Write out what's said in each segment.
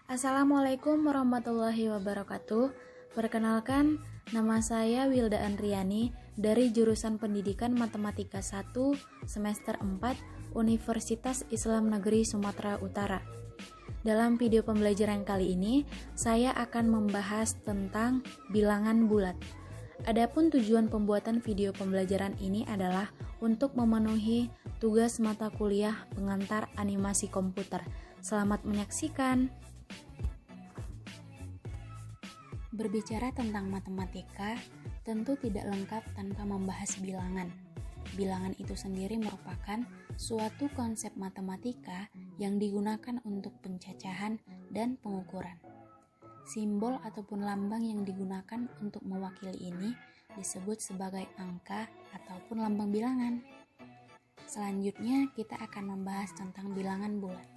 Assalamualaikum warahmatullahi wabarakatuh. Perkenalkan, nama saya Wilda Andriani dari jurusan Pendidikan Matematika 1 semester 4 Universitas Islam Negeri Sumatera Utara. Dalam video pembelajaran kali ini, saya akan membahas tentang bilangan bulat. Adapun tujuan pembuatan video pembelajaran ini adalah untuk memenuhi tugas mata kuliah pengantar animasi komputer. Selamat menyaksikan. Berbicara tentang matematika, tentu tidak lengkap tanpa membahas bilangan. Bilangan itu sendiri merupakan suatu konsep matematika yang digunakan untuk pencacahan dan pengukuran. Simbol ataupun lambang yang digunakan untuk mewakili ini disebut sebagai angka ataupun lambang bilangan. Selanjutnya, kita akan membahas tentang bilangan bulat.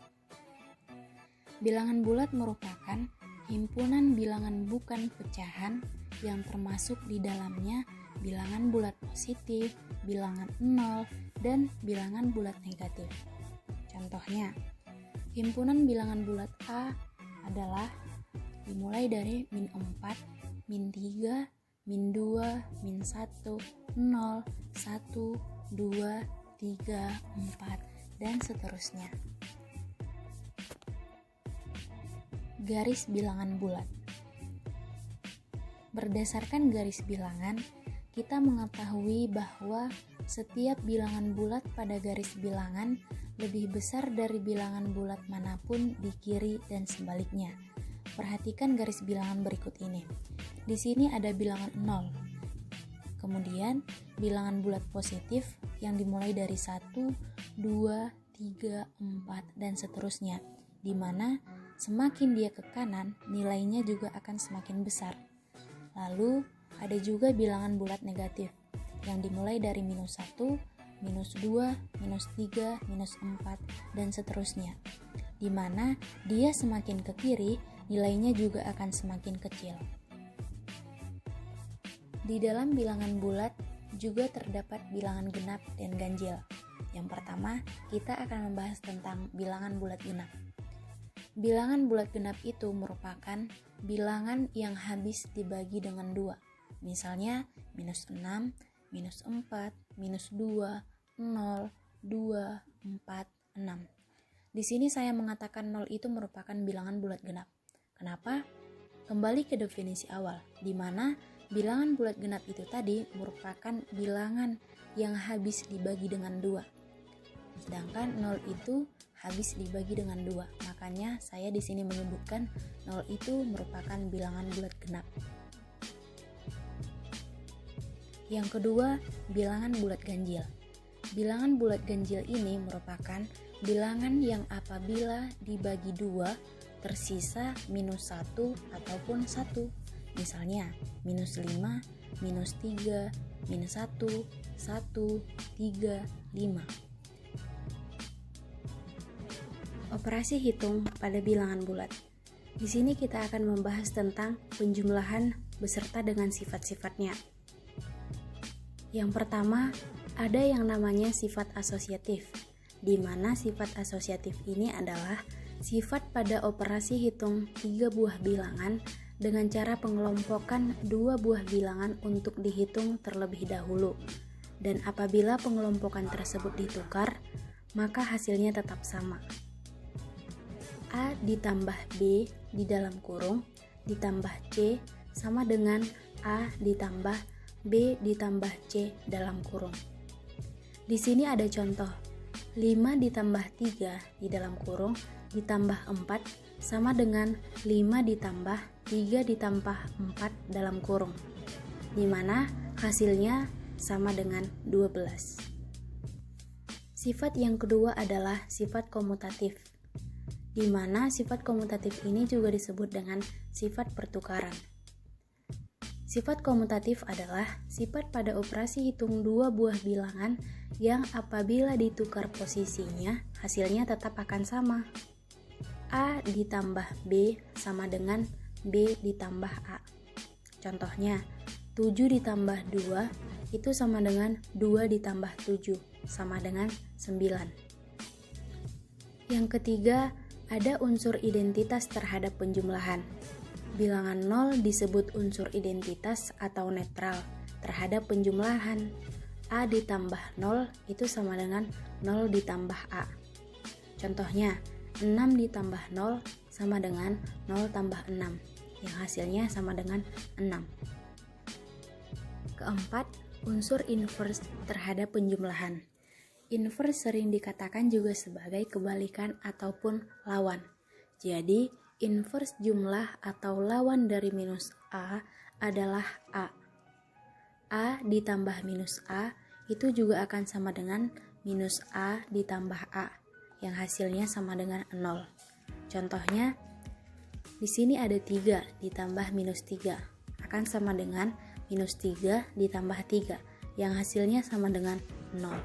Bilangan bulat merupakan himpunan bilangan bukan pecahan yang termasuk di dalamnya bilangan bulat positif, bilangan 0, dan bilangan bulat negatif. Contohnya, himpunan bilangan bulat A adalah dimulai dari min 4, min 3, min 2, min 1, 0, 1, 2, 3, 4, dan seterusnya. Garis bilangan bulat. Berdasarkan garis bilangan, kita mengetahui bahwa setiap bilangan bulat pada garis bilangan lebih besar dari bilangan bulat manapun di kiri dan sebaliknya. Perhatikan garis bilangan berikut ini. Di sini ada bilangan 0. Kemudian bilangan bulat positif yang dimulai dari 1, 2, 3, 4, dan seterusnya, di mana semakin dia ke kanan, nilainya juga akan semakin besar. Lalu, ada juga bilangan bulat negatif, yang dimulai dari minus 1, minus 2, minus 3, minus 4, dan seterusnya. Di mana dia semakin ke kiri, nilainya juga akan semakin kecil. Di dalam bilangan bulat juga terdapat bilangan genap dan ganjil. Yang pertama, kita akan membahas tentang bilangan bulat genap. Bilangan bulat genap itu merupakan bilangan yang habis dibagi dengan 2. Misalnya, minus 6, minus 4, minus 2, 0, 2, 4, 6. Di sini saya mengatakan 0 itu merupakan bilangan bulat genap. Kenapa? Kembali ke definisi awal, di mana bilangan bulat genap itu tadi merupakan bilangan yang habis dibagi dengan 2. Sedangkan 0 itu habis dibagi dengan 2. Makanya saya di sini menyebutkan 0 itu merupakan bilangan bulat genap. Yang kedua, bilangan bulat ganjil. Bilangan bulat ganjil ini merupakan bilangan yang apabila dibagi 2 tersisa minus 1 ataupun 1. Misalnya, minus 5, minus 3, minus 1, 1, 3, 5. Operasi hitung pada bilangan bulat. Di sini kita akan membahas tentang penjumlahan beserta dengan sifat-sifatnya. Yang pertama, ada yang namanya sifat asosiatif, di mana sifat asosiatif ini adalah sifat pada operasi hitung 3 buah bilangan dengan cara pengelompokan 2 buah bilangan untuk dihitung terlebih dahulu. Dan apabila pengelompokan tersebut ditukar, maka hasilnya tetap sama. A ditambah B di dalam kurung ditambah C sama dengan A ditambah B ditambah C dalam kurung. Di sini ada contoh 5 ditambah 3 di dalam kurung ditambah 4 sama dengan 5 ditambah 3 ditambah 4 dalam kurung, di mana hasilnya sama dengan 12. Sifat yang kedua adalah sifat komutatif, di mana sifat komutatif ini juga disebut dengan sifat pertukaran. Sifat komutatif adalah sifat pada operasi hitung 2 buah bilangan yang apabila ditukar posisinya, hasilnya tetap akan sama. A ditambah B sama dengan B ditambah A. Contohnya, 7 ditambah 2 itu sama dengan 2 ditambah 7, sama dengan 9. Yang ketiga Ada unsur identitas terhadap penjumlahan. Bilangan 0 disebut unsur identitas atau netral terhadap penjumlahan. A ditambah 0 itu sama dengan 0 ditambah A. Contohnya, 6 ditambah 0 sama dengan 0 tambah 6, yang hasilnya sama dengan 6. Keempat, unsur inverse terhadap penjumlahan. Inverse sering dikatakan juga sebagai kebalikan ataupun lawan. Jadi, inverse jumlah atau lawan dari minus A adalah A. A ditambah minus A itu juga akan sama dengan minus A ditambah A, yang hasilnya sama dengan 0. Contohnya, di sini ada 3 ditambah minus 3, akan sama dengan minus 3 ditambah 3, yang hasilnya sama dengan 0.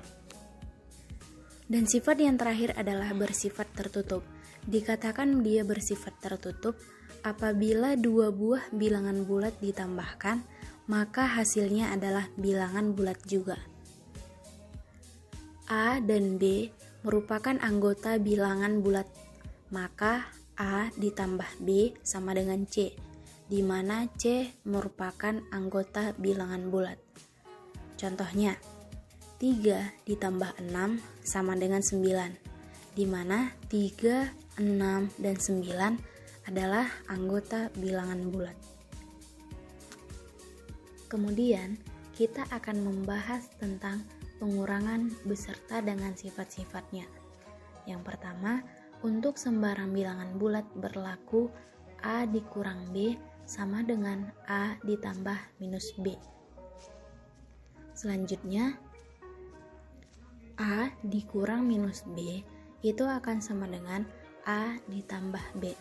Dan sifat yang terakhir adalah bersifat tertutup. Dikatakan dia bersifat tertutup apabila dua buah bilangan bulat ditambahkan, maka hasilnya adalah bilangan bulat juga. A dan B merupakan anggota bilangan bulat, maka A ditambah B sama dengan C, di mana C merupakan anggota bilangan bulat. Contohnya, 3 ditambah 6 sama dengan 9, di mana 3, 6, dan 9 adalah anggota bilangan bulat. Kemudian, kita akan membahas tentang pengurangan beserta dengan sifat-sifatnya. Yang pertama, untuk sembarang bilangan bulat berlaku A dikurang B sama dengan A ditambah minus B. Selanjutnya, A dikurang minus B itu akan sama dengan A ditambah B.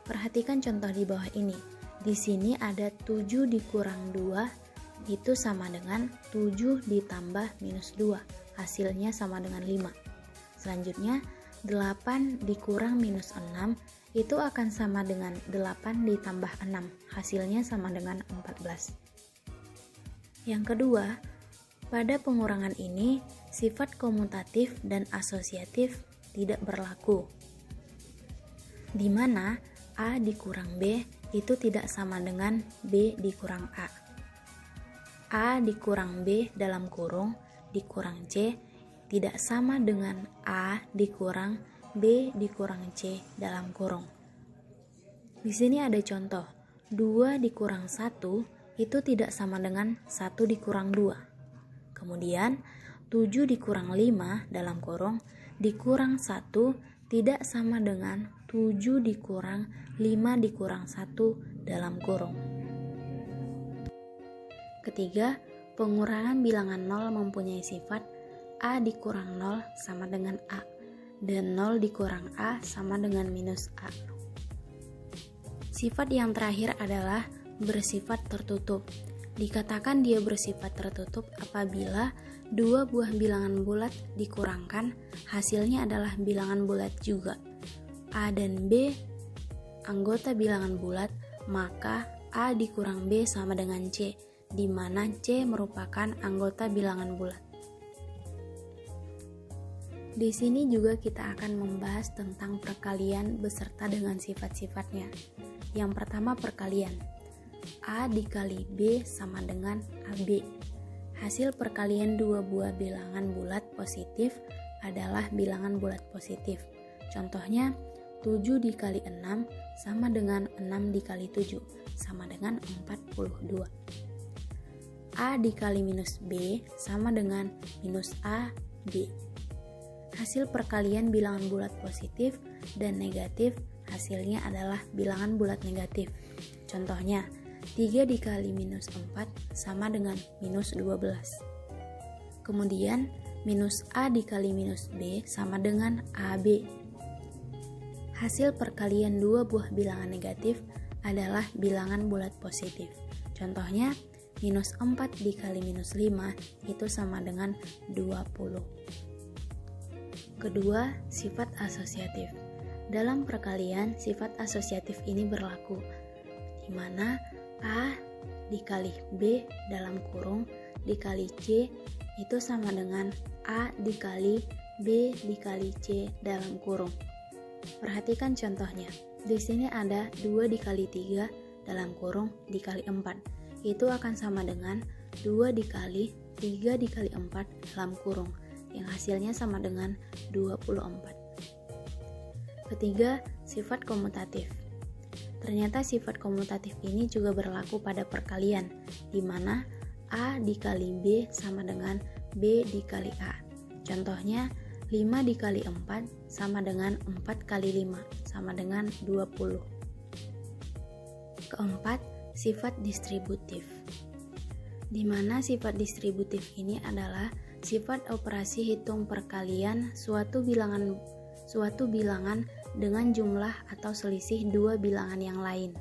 Perhatikan contoh di bawah ini. Di sini ada 7 dikurang 2 itu sama dengan 7 ditambah minus 2. Hasilnya sama dengan 5. Selanjutnya, 8 dikurang minus 6 itu akan sama dengan 8 ditambah 6. Hasilnya sama dengan 14. Yang kedua, pada pengurangan ini, sifat komutatif dan asosiatif tidak berlaku, di mana A dikurang B itu tidak sama dengan B dikurang A. A dikurang B dalam kurung dikurang C tidak sama dengan A dikurang B dikurang C dalam kurung. Di sini ada contoh, 2 dikurang 1 itu tidak sama dengan 1 dikurang 2. Kemudian 7 dikurang 5 dalam kurung dikurang 1 tidak sama dengan 7 dikurang 5 dikurang 1 dalam kurung. Ketiga, pengurangan bilangan 0 mempunyai sifat A dikurang 0 sama dengan A, dan 0 dikurang A sama dengan minus A. Sifat yang terakhir adalah bersifat tertutup. Dikatakan dia bersifat tertutup apabila dua buah bilangan bulat dikurangkan, hasilnya adalah bilangan bulat juga. A dan B anggota bilangan bulat, maka A dikurang B sama dengan C, di mana C merupakan anggota bilangan bulat. Di sini juga kita akan membahas tentang perkalian beserta dengan sifat-sifatnya. Yang pertama, perkalian. A dikali B sama dengan AB. Hasil perkalian dua buah bilangan bulat positif adalah bilangan bulat positif. Contohnya, 7 dikali 6 sama dengan 6 dikali 7 sama dengan 42. A dikali minus B sama dengan minus A B. Hasil perkalian bilangan bulat positif dan negatif hasilnya adalah bilangan bulat negatif. Contohnya, 3 dikali minus 4 sama dengan minus 12. Kemudian, minus A dikali minus B sama dengan AB. Hasil perkalian dua buah bilangan negatif adalah bilangan bulat positif. Contohnya, minus 4 dikali minus 5 itu sama dengan 20. Kedua, sifat asosiatif. Dalam perkalian, sifat asosiatif ini berlaku, di mana A dikali B dalam kurung dikali C itu sama dengan A dikali B dikali C dalam kurung. Perhatikan contohnya. Di sini ada 2 dikali 3 dalam kurung dikali 4. Itu akan sama dengan 2 dikali 3 dikali 4 dalam kurung, yang hasilnya sama dengan 24. Ketiga, sifat komutatif. Ternyata sifat komutatif ini juga berlaku pada perkalian, di mana A dikali B sama dengan B dikali A. Contohnya, 5 dikali 4 sama dengan 4 kali 5 sama dengan 20. Keempat, sifat distributif. Di mana sifat distributif ini adalah sifat operasi hitung perkalian suatu bilangan dengan jumlah atau selisih dua bilangan yang lain.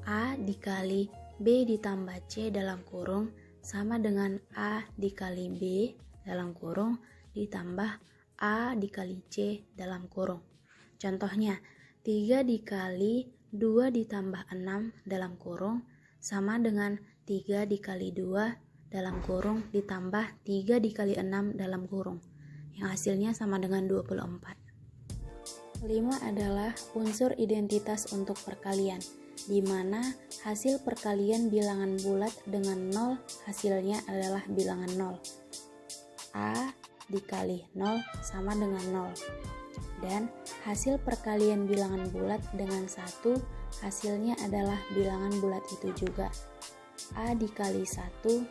A dikali B ditambah C dalam kurung sama dengan A dikali B dalam kurung ditambah A dikali C dalam kurung. Contohnya, 3 dikali 2 ditambah 6 dalam kurung sama dengan 3 dikali 2 dalam kurung ditambah 3 dikali 6 dalam kurung, yang hasilnya sama dengan 24. Kelima adalah unsur identitas untuk perkalian, di mana hasil perkalian bilangan bulat dengan 0 hasilnya adalah bilangan 0. A dikali 0 sama dengan 0. Dan hasil perkalian bilangan bulat dengan 1 hasilnya adalah bilangan bulat itu juga. A dikali 1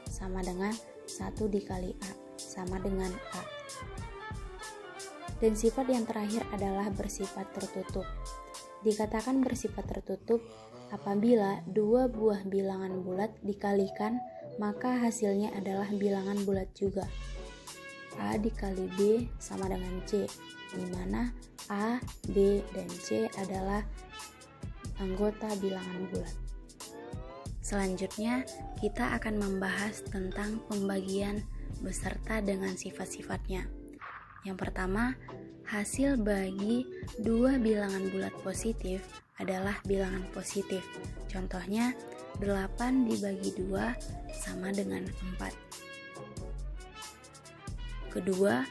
sama dengan 1 dikali A sama dengan A. Dan sifat yang terakhir adalah bersifat tertutup. Dikatakan bersifat tertutup apabila dua buah bilangan bulat dikalikan, maka hasilnya adalah bilangan bulat juga. A dikali B sama dengan C, di mana A, B, dan C adalah anggota bilangan bulat. Selanjutnya, kita akan membahas tentang pembagian beserta dengan sifat-sifatnya. Yang pertama, hasil bagi dua bilangan bulat positif adalah bilangan positif. Contohnya, 8 dibagi 2 sama dengan 4. Kedua,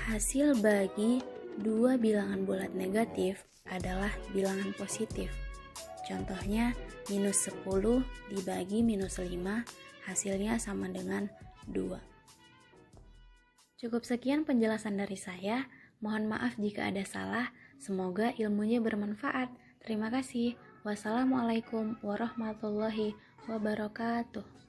hasil bagi dua bilangan bulat negatif adalah bilangan positif. Contohnya, minus 10 dibagi minus 5, hasilnya sama dengan 2. Cukup sekian penjelasan dari saya. Mohon maaf jika ada salah. Semoga ilmunya bermanfaat. Terima kasih. Wassalamualaikum warahmatullahi wabarakatuh.